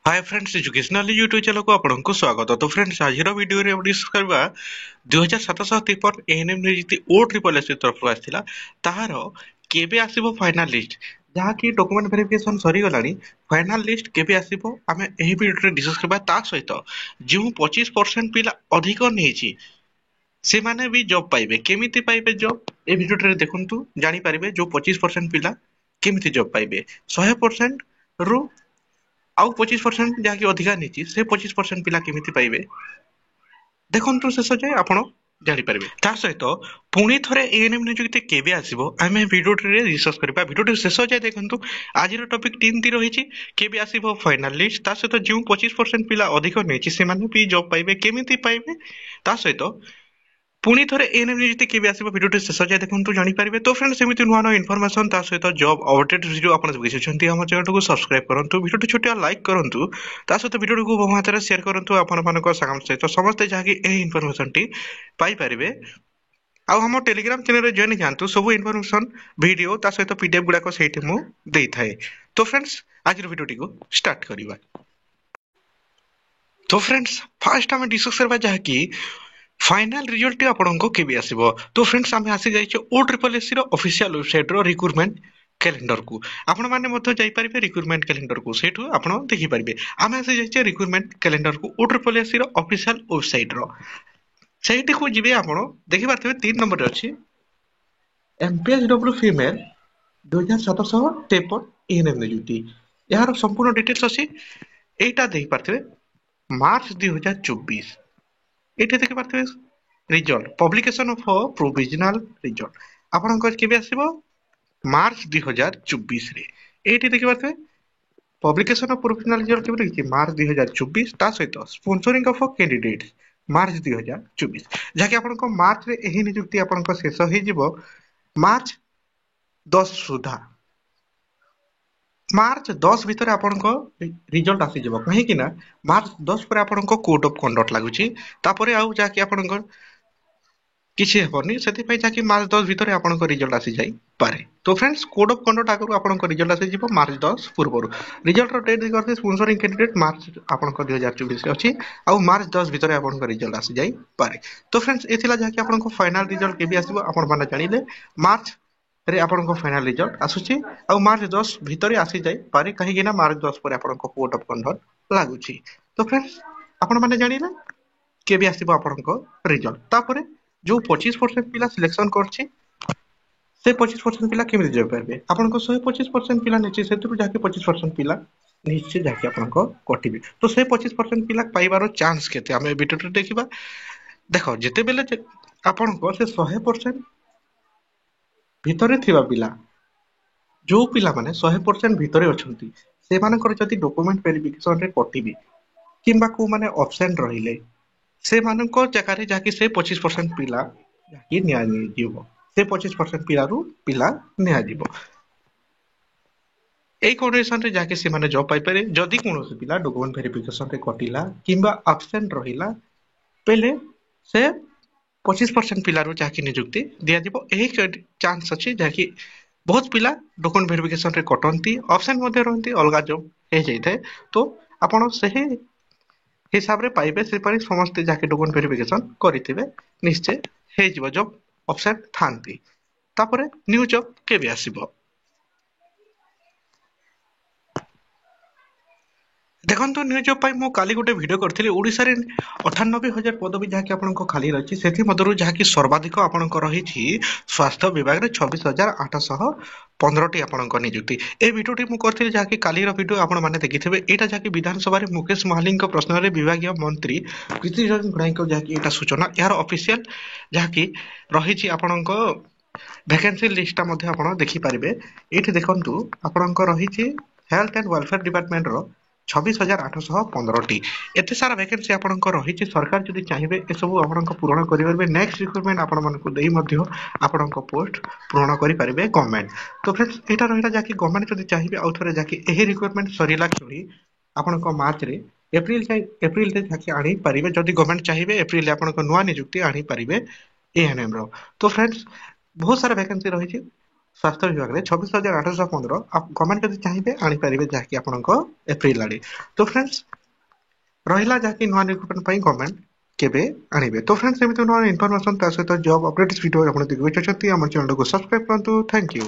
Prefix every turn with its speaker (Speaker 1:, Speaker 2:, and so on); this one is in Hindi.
Speaker 1: Hi friends educational YouTube channel को आपको स्वागत। तो फ्रेंड्स आज वीडियो रे डिस्कस करबा 2753 एएनएम नियुक्ति ओ ट्रिपल एस तरफ आसीला ताहार केबे आसीबो फाइनल लिस्ट जहा कि डॉक्यूमेंट वेरिफिकेशन सरी गलानी। फाइनल लिस्ट केबे आसीबो आमे एही वीडियो रे डिस्कस करबा। ता सहित जो 25% पिला अधिक नेछि से माने भी जॉब पाइबे केमिति पाइबे जॉब ए वीडियो रे देखंतु जानि पारिबे। जो 25% पिला केमिति जॉब पाइबे 100% रु आउ 25% जहाँकि अधिका नहीं से 25% पिला केमिति पाइबे देखंतु शेष जाए आपण जानिपारे। ता सहित पुणी थरे एएनएम नियुक्ति केबे आसीबो आमे वीडियो रे डिस्कस करबा। वीडियो शेष जाए देखंतु आज टॉपिक 3 टी रही केबे आसीबो फाइनल लिस्ट। ता सहित जो 25% पिला अधिक नहीं से माने भी जॉब पाइबे केमिति पाइबे। ता सहित पुणी थरे एएनएम नियुक्ति केबे आसीबो वीडियो शेष जाए देखंतु जानि पारिबे। तो फ्रेंड्स एमिति नुआ नुआ इन्फॉर्मेशन ता सहित जॉब अपडेट वीडियो आपण देखिसुछंती हम चैनल को सब्सक्राइब करंतु, वीडियो छोटिया लाइक करंतु, ता सहित वीडियो को बहु मात्रा शेयर करंतु आपण मानको सागम सहित समस्त जहाँकि एही इन्फॉर्मेशन टी पाई पारिबे। आउ हम टेलीग्राम चैनल रे जॉइन जानतु सब इन्फॉर्मेशन वीडियो ता सहित पीडीएफ गुडा को सेठी मु देई थाए। तो फ्रेंड्स आज वीडियो टी को स्टार्ट करिबा। तो फ्रेंड्स फर्स्ट हम डिस्कस करबा जहाँकि फाइनल रिजल्ट आपको केबे आसीबो। तो फ्रेंड्स आमे आसी जाइछे ओ ट्रिपल एस रो ऑफिशियल वेबसाइट रो रिक्रूटमेंट कैलेंडर को आपण माने मध्य जाई परिबे। रिक्रूटमेंट कैलेंडर को सेठु आपण देखि परिबे। आमे आसी जाइछे रिक्रूटमेंट कैलेंडर को ओ ट्रिपल एस रो ऑफिशियल वेबसाइट रो सेठी को जिबे आपण देखि पारथबे 3 नंबर रे अछि एमपीएसडब्ल्यू फीमेल 2753 एएनएम नियुक्ति। यार संपूर्ण डिटेल्स अछि एटा देख पारथबे मार्च 2024 एठे देखि पारथबे result publication of provisional result आपनकर केबे आसीबो मार्च 2024 रे। एठी देखि पारथबे पब्लिकेशन ऑफ प्रोविजनल रिजल्ट केबे लिखि मार्च 2024 ता सहित स्पॉन्सरिंग ऑफ कैंडिडेट्स मार्च 2024 जाके आपनको मार्च रे एही नियुक्ति आपनको शेष होई जिवो मार्च 10 सुधा। मार्च 10 भितर आपनको रिजल्ट आसी जबो कहि कि ना मार्च 10 पर आपनको कोड ऑफ कंडक्ट लागुची तापरे आउ जाके आपनको किछि हेबनी सेति पय जाके मार्च 10 भितर आपनको रिजल्ट आसी जाई पारे। तो फ्रेंड्स कोड ऑफ कंडक्ट आगु आपनको रिजल्ट आसी जिवो मार्च 10 पूर्वरु। रिजल्ट रो डेट करते स्पॉन्सरिंग कैंडिडेट मार्च आपनको 2024 रे अछि आउ मार्च 10 भितर आपनको रिजल्ट आसी जाई पारे। तो फ्रेंड्स एथिला जाके आपनको फाइनल रिजल्ट केबे आसीबो आपण माने जानिले मार्च रे आपनको फाइनल रिजल्ट आसुची आ मार्च 10 भितर आसी जाई पारे कहि कि ना मार्च 10 पर आपनको कोड ऑफ कंडक्ट लागुची। तो फ्रेंड्स आपण माने जानिले केबे आसीबो आपनको रिजल्ट तापरे जो 25% पिला सिलेक्शन करछि से 25% पिला केमिति जय पारबे आपनको 125% पिला नेछि सेतु जाके 25% पिला निश्चय जाके आपनको कटिबे। तो से 25% पिला पाइबारो चांस केते हमें वीडियो देखिबा। देखो जेते बेले आपनको से 100% भितरे थिबा पिला जो पिला माने 100% भितरे अछंती से मानकर जति डॉक्यूमेंट वेरिफिकेशन रे कटिबे किंबा को माने ऑप्शन रहिले से मानको जगारे जाके से 25% पिला जाके निया जीवो से 25% पिला रु पिला निया जीवो। ए कंडीशन रे जाके से माने जॉब पाई पारे जदी कोनोसी पिला डॉक्यूमेंट वेरिफिकेशन रे कटिला किंबा ऑप्शन रहिला पहले से 25% पिला रु जाके नियुक्ति दिया जीवो। एही चांस अछि जाके बहुत पिला डॉक्यूमेंट वेरिफिकेशन रे कटंती ऑप्शन मध्ये रहंती अलगा जॉब हे जाइथाय। तो आपण सही हिसाब रे पाइबे से परि समस्त जाके डॉक्यूमेंट वेरिफिकेशन करिथिबे निश्चय हे जीवो जॉब ऑप्शन थांती। तापरे न्यू जॉब केबे आसीबो देखंतु न्यू जॉब पाई मु काली गोटे वीडियो करथिली ओडिसा रे 98000 पदवी जाके आपनको खाली रहछि सेथि मधरु जाके सर्वाधिक आपनको रहिछि स्वास्थ्य विभाग रे 26815 टी आपनको नियुक्ति। ए वीडियो टी मु करथिली जाके काली रो वीडियो आपण माने देखिथिबे। एटा जाके विधानसभा रे मुकेश महालिंग को प्रश्न रे विभागीय मंत्री कृष्णरंजन गुड़ाई को जाके एटा सूचना यार ऑफिशियल जाके रहिछि आपनको वैकेंसी लिस्ट मध्ये आपण देखि परिबे। एठी देखंतु आपनको रहिछि हेल्थ एंड वेलफेयर डिपार्टमेंट रो 26815 टी एते सारा वैकेंसी आपनको रहिछि। सरकार जदि चाहिबे ए सब आपनको पूर्ण करि परबे नेक्स्ट रिक्रूटमेंट आपण मानको देई मध्ये आपनको पोस्ट पूर्ण करि परिबे गवर्नमेंट। तो फ्रेंड्स एटा रहिला जाके गवर्नमेंट जदि चाहिबे आउथरे जाके एही रिक्रूटमेंट सरिला क्षणी आपनको मार्च रे एप्रिल रे जाके आनी परिबे जदि गवर्नमेंट चाहिबे एप्रिल रे आपनको नुवा नियुक्ति आनी परिबे एएनएम रो। तो फ्रेंड्स बहुत सारा वैकेंसी रहिछि स्वास्थ्य विभाग में 26,815 गवर्नमेंट जदि चाहिए आनीपारे जहाँकि आपंक एप्रिल आड़े। तो फ्रेंड्स रहा जहाँकि नुआ रिक्रुटमेंट गवर्नमेंट केबे आनिबे। तो फ्रेंड्स एमती नुआ इनफॉरमेशन सहित जॉब अपडेट्स वीडियो आप देखिए आम चैनल को सब्सक्राइब करूँ। Thank you.